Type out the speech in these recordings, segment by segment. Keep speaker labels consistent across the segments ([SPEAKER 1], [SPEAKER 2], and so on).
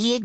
[SPEAKER 1] $1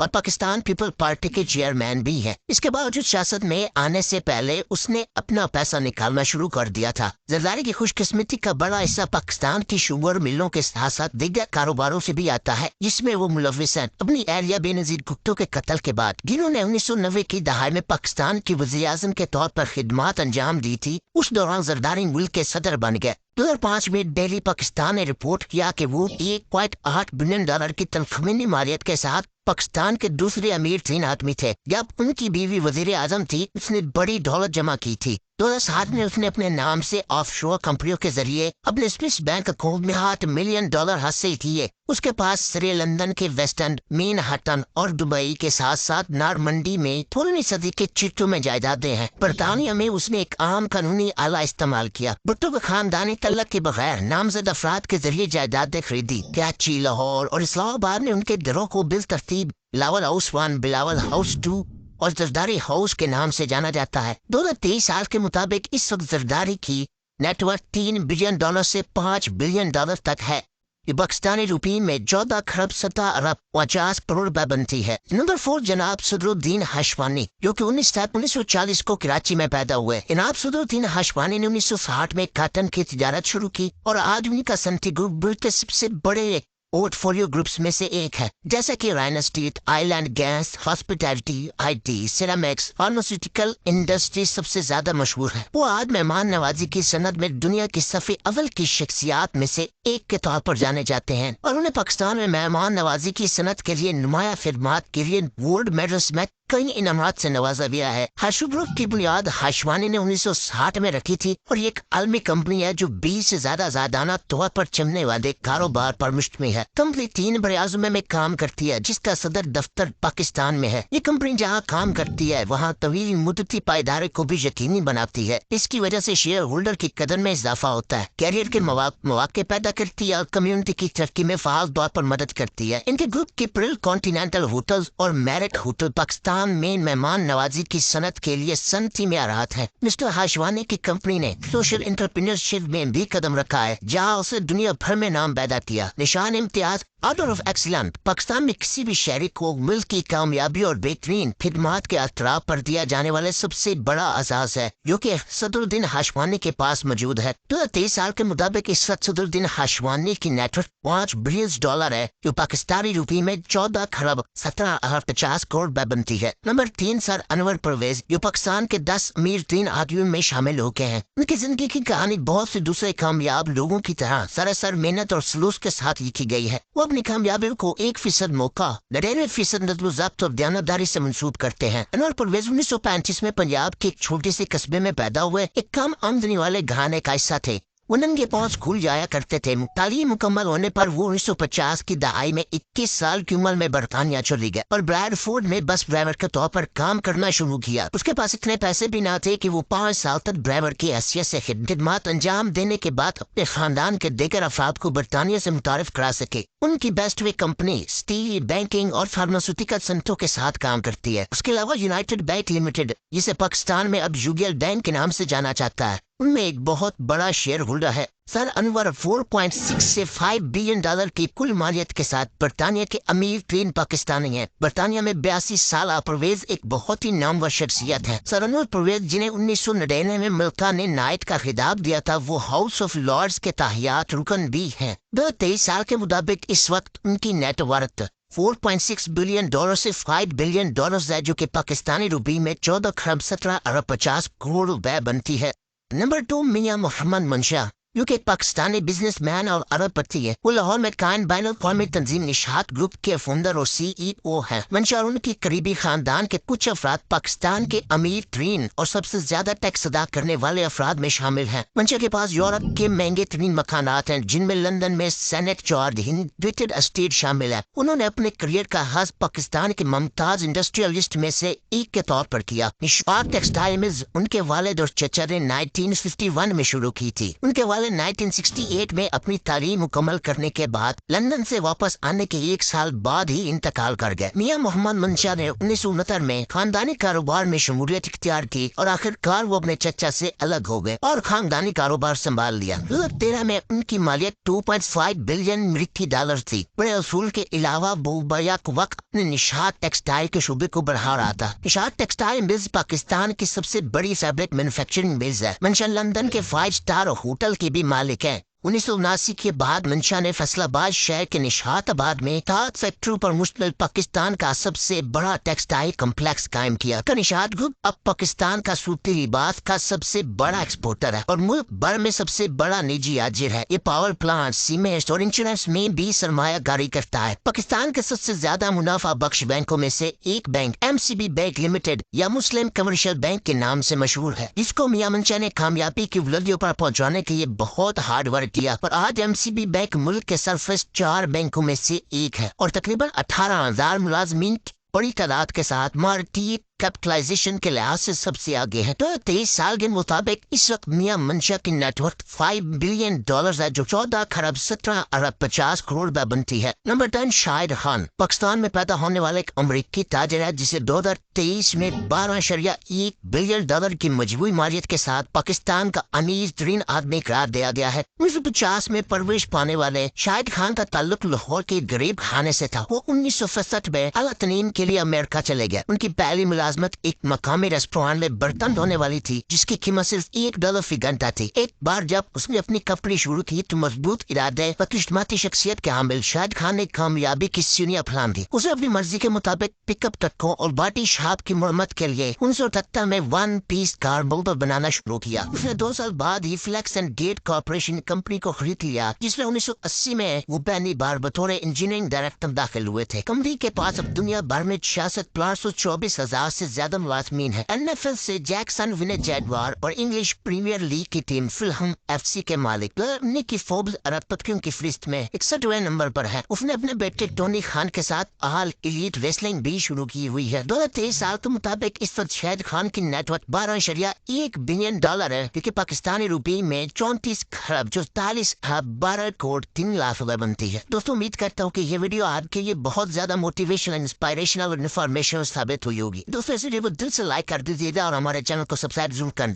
[SPEAKER 1] اور Pakistan people party کے chairman بھی ہے۔ اس کے باوجود سیاست میں آنے سے پہلے اس نے اپنا پیسہ نکالنا شروع کر دیا تھا۔ زرداری کی خوش قسمتی کا بڑا حصہ پاکستان کی شوگر ملوں کے ساتھ ساتھ دیگر کاروباروں سے بھی آتا ہے، جس میں وہ ملوث ہیں۔ اپنی اہلیہ بے نظیر بھٹو کے قتل کے بعد جنہوں نے 1990 کی دہائی میں پاکستان کی وزیر اعظم کے طور پر خدمات انجام دی تھی، اس دوران زرداری ملک کے صدر بن گئے۔ 2005 میں ڈیلی پاکستان نے رپورٹ کیا کہ وہ $1.8 بلین کی تخمینی مالیت کے ساتھ پاکستان کے دوسرے امیر ترین آدمی تھے۔ جب ان کی بیوی وزیر اعظم تھی، اس نے بڑی دولت جمع کی تھی۔ 2007 میں اس نے اپنے نام سے آف شور کمپنیوں کے ذریعے اپنے سوئس بینک اکاؤنٹ میں $8 ملین حاصل کیے۔ اس کے پاس سرے لندن کے ویسٹ اینڈ، مین ہٹن اور دبئی کے ساتھ ساتھ نارمنڈی میں 16ویں صدی کے چٹو میں جائیدادیں ہیں۔ برطانیہ میں اس نے ایک عام قانونی آلہ استعمال کیا۔ بھٹو کے خاندانی تعلق کے بغیر نامزد افراد کے ذریعے جائیدادیں خریدی۔ کراچی، لاہور اور اسلام آباد میں ان کے گھروں کو بالترتیب بلاول ہاؤس 1، بلاول ہاؤس 2 اور زرداری ہاؤس کے نام سے جانا جاتا ہے۔ 2023 سال کے مطابق اس وقت زرداری کی نیٹ ورتھ $3 بلین سے $5 بلین تک ہے۔ یہ پاکستانی روپی میں 14 خرب 17 ارب 50 کروڑ روپے بنتی ہے۔ نمبر 4 جناب صدر الدین ہاشمی، جو کہ 1940 کو کراچی میں پیدا ہوئے۔ جناب صدر الدین ہاشمی نے 1960 میں کاٹن کی تجارت شروع کی اور آج ان کا سنٹی گروپ ملک کے سب سے بڑے پورٹ فولیو گروپس میں سے ایک ہے، جیسا کہ رائن اسٹیٹ، آئی لینڈ gas, hospitality, I T, ceramics, pharmaceutical industry سب سے زیادہ مشہور ہے۔ وہ آج مہمان نوازی کی صنعت میں دنیا کی صف اول کی شخصیات میں سے ایک کے طور پر جانے جاتے ہیں، اور انہیں پاکستان میں مہمان نوازی کی صنعت کے لیے نمایاں خدمات کے لیے ورلڈ میڈلز میں کئی انعامات سے نوازا گیا ہے۔ ہاشمی گروپ کی بنیاد ہاشمی نے 1960 میں رکھی تھی اور یہ ایک عالمی کمپنی ہے جو 20 سے زیادہ آزادانہ طور پر چلنے والے کاروبار پر مشتمل ہے۔ کمپنی 3 بڑے اعظموں میں کام کرتی ہے، جس کا صدر دفتر پاکستان میں ہے۔ یہ کمپنی جہاں کام کرتی ہے وہاں طویل مدتی پائیداری کو بھی یقینی بناتی ہے۔ اس کی وجہ سے شیئر ہولڈر کی قدر میں اضافہ ہوتا ہے، کیریئر کے مواقع پیدا کرتی ہے اور کمیونٹی کی ترقی میں فعال طور پر مدد کرتی ہے۔ ان کے گروپ کی پرل کانٹیننٹل ہوٹلز اور میرٹ ہوٹل پاکستان میں مہمان نوازی کی صنعت کے لیے صنعتی معیارات ہیں۔ مسٹر ہاشمی کی کمپنی نے سوشل انٹرپرینیورشپ میں بھی قدم رکھا ہے، جہاں اسے دنیا بھر میں نام پیدا کیا۔ نشان امتیاز آرڈر آف ایکسیلنٹ پاکستان میں کسی بھی شہری کو ملک کی کامیابی اور بہترین خدمات کے اعتراف پر دیا جانے والے سب سے بڑا اعزاز ہے، جو کہ صدر الدین ہاشمی کے پاس موجود ہے۔ 2023 سال کے مطابق اس وقت صدر الدین ہاشمی کی نیٹ ورتھ $5 بلین ہے، جو پاکستانی روپی میں 14 خرب 17 ارب 50 کروڑ روپے بنتی ہے۔ نمبر 3 سر انور پرویز، جو پاکستان کے 10 امیر ترین آدمیوں میں شامل ہو گئے ہیں۔ ان کی زندگی کی کہانی بہت سے دوسرے کامیاب لوگوں کی طرح سراسر محنت اور سلوک کے ساتھ لکھی گئی ہے۔ وہ اپنی کامیابی کو 1% موقع، 99% نظم و ضبط اور دیانتداری سے منسوب کرتے ہیں۔ انور پرویز 1935 میں پنجاب کے ایک چھوٹے سے قصبے میں پیدا ہوئے، ایک کم آمدنی والے گھرانے کا حصہ تھے۔ وہ ننگے پاؤں اسکول جایا کرتے تھے۔ تعلیم مکمل ہونے پر وہ 1950 کی دہائی میں 21 سال کی عمر میں برطانیہ چلی گئے اور برائڈ فورڈ میں بس ڈرائیور کے طور پر کام کرنا شروع کیا۔ اس کے پاس اتنے پیسے بھی نہ تھے کہ وہ 5 سال تک ڈرائیور کی حیثیت سے خدمات انجام دینے کے بعد اپنے خاندان کے دیگر افراد کو برطانیہ سے متعارف کرا سکے۔ ان کی best way company steel, banking اور فارماسیوٹیکل صنعتوں کے ساتھ کام کرتی ہے۔ اس کے علاوہ یونائٹڈ بینک لمیٹڈ، جسے پاکستان میں اب یوگیل بینک کے نام سے جانا جاتا ہے، ان میں ایک بہت بڑا شیئر ہولڈر ہے۔ سر انور 4.6 سے $5 بلین کی کل مالیت کے ساتھ برطانیہ کے امیر ترین پاکستانی ہیں۔ برطانیہ میں 82 سالہ پرویز ایک بہت ہی نامور شخصیت ہے۔ سر انور پرویز، جنہیں 1999 میں ملکہ نے نائٹ کا خطاب دیا تھا، وہ ہاؤس آف لارڈز کے تاحیات رکن بھی ہیں۔ 2023 سال کے مطابق اس وقت ان کی نیٹ ورتھ $4.6 بلین سے $5 بلین ہے، جو کہ پاکستانی روپی میں 14 خرب 17 ارب 50 کروڑ روپے بنتی ہے۔ نمبر 2 میاں محمد منشا، جو کہ ایک پاکستانی بزنس مین اور ارب پتی ہے۔ وہ لاہور میں قائم بین الاقوامی تنظیم نشاط گروپ کے فاؤنڈر اور CEO ہیں۔ منشا اور ان کی قریبی خاندان کے کچھ افراد پاکستان کے امیر ترین اور سب سے زیادہ ٹیکس ادا کرنے والے افراد میں شامل ہیں۔ منشا کے پاس یورپ کے مہنگے ترین مکانات ہیں، جن میں لندن میں سینٹ جارج ہنڈریٹڈ اسٹیٹ شامل ہے۔ انہوں نے اپنے کریئر کا آغاز پاکستان کے ممتاز انڈسٹریلسٹ میں سے ایک کے طور پر کیا۔ نشاط ٹیکسٹائل ملز ان کے والد اور چچا نے 1951 میں شروع کی تھی۔ ان کے والد 1968 میں اپنی تعلیم مکمل کرنے کے بعد لندن سے واپس آنے کے 1 سال بعد ہی انتقال کر گئے۔ میاں محمد منشا نے 1969 میں خاندانی کاروبار میں شمولیت اختیار کی اور آخرکار وہ اپنے چچا سے الگ ہو گئے اور خاندانی کاروبار سنبھال لیا۔ 2013 میں ان کی مالیت $2.5 بلین امریکی تھی۔ بڑے اصول کے علاوہ وہ بیک وقت اپنے نشاط ٹیکسٹائل کے شعبے کو بڑھا رہا تھا۔ نشاط ٹیکسٹائل ملز پاکستان کی سب سے بڑی فیبرک مینوفیکچرنگ ملز ہے۔ منشا لندن کے 5 اسٹار ہوٹل کی بھی مالک ہے۔ 1979 کے بعد منشا نے فیصل آباد شہر کے نشاط آباد میں 7 فیکٹریوں پر مشتمل پاکستان کا سب سے بڑا ٹیکسٹائل کمپلیکس قائم کیا۔ نشاط گروپ اب پاکستان کا سوتی لباس کا سب سے بڑا ایکسپورٹر ہے اور ملک بھر میں سب سے بڑا نجی آجر ہے۔ یہ پاور پلانٹ، سیمنٹ اور انشورنس میں بھی سرمایہ کاری کرتا ہے۔ پاکستان کے سب سے زیادہ منافع بخش بینکوں میں سے ایک بینک MCB بینک لمیٹڈ یا مسلم کمرشل بینک کے نام سے مشہور ہے، جس کو میاں منشا نے کامیابی کی بلندیوں پر پہنچانے کے لیے بہت ہارڈ ورک کیا۔ پر آج MCB بینک ملک کے سرفرست 4 بینکوں میں سے ایک ہے اور تقریباً 18,000 ملازمین کی بڑی تعداد کے ساتھ مارکیٹ کیپٹلائزیشن کے لحاظ سے سب سے آگے ہے۔ 23 سال کے مطابق اس وقت میاں منشا کی نیٹ ورتھ $5 بلین ہے، جو 14 خرب 17 ارب 50 کروڑ روپے بنتی ہے۔ نمبر 10 شاہد خان پاکستان میں پیدا ہونے والے ایک امریکی تاجر ہے، جسے 2023 میں $12.1 بلین کی مجموعی مالیت کے ساتھ پاکستان کا امیر ترین آدمی قرار دیا گیا ہے۔ 1950 میں پرورش پانے والے شاہد خان کا تعلق لاہور کے غریب خانے سے تھا۔ وہ 1967 میں اعلیٰ تعلیم کے لیے امریکہ چلے گئے۔ ان کی پہلی ملازمت ایک مقامی ریسٹوران میں برتن دھونے والی تھی، جس کی قیمت صرف $1 فی گھنٹہ تھی۔ ایک بار جب اس نے اپنی کمپنی شروع کی تو مضبوط ارادے و اجتماعی شخصیت کے حامل شاہد خان نے کامیابی کی سیڑھیاں پھلان دی۔ اسے اپنی مرضی کے مطابق پک اپ ٹرکوں اور باڈی شاپ کی مرمت کے لیے 1978 میں 1 پیس کار بلڈر بنانا شروع کیا۔ اس نے 2 سال بعد ہی Flex and Gate Corporation company کو خرید لیا، جس میں 1980 میں وہ پہلی بار بطور انجینئرنگ ڈائریکٹر داخل ہوئے تھے۔ کمپنی کے پاس اب دنیا بھر میں 66 پلانٹس اور 24,000 سے زیادہ ملازمین ہیں۔ NFL سے جیکسن ونے جیگوار اور انگلش پریمیئر لیگ کی ٹیم فلہم FC کے مالک نکی فوربس اربپتیوں کی فہرست میں 61ویں نمبر پر ہے۔ اس نے اپنے بیٹے ٹونی خان کے ساتھ آل ایلیٹ ریسلنگ بھی شروع کی ہوئی ہے۔ 2023 سال کے مطابق اس وقت شاہد خان کی نیٹ ورتھ $12.1 بلین ہے، جو کہ پاکستانی روپے میں 34 خرب 44 ارب 12 کروڑ 3 لاکھ روپے بنتی ہے۔ دوستوں امید کرتا ہوں کہ یہ ویڈیو آپ کے لیے بہت زیادہ موٹیویشنل، انسپائریشنل اور انفارمیشنل ثابت ہوئی ہوگی۔ دوستوں اس ویڈیو کو دل سے لائک کر دیجیے گا اور ہمارے چینل کو سبسکرائب ضرور کر دیں۔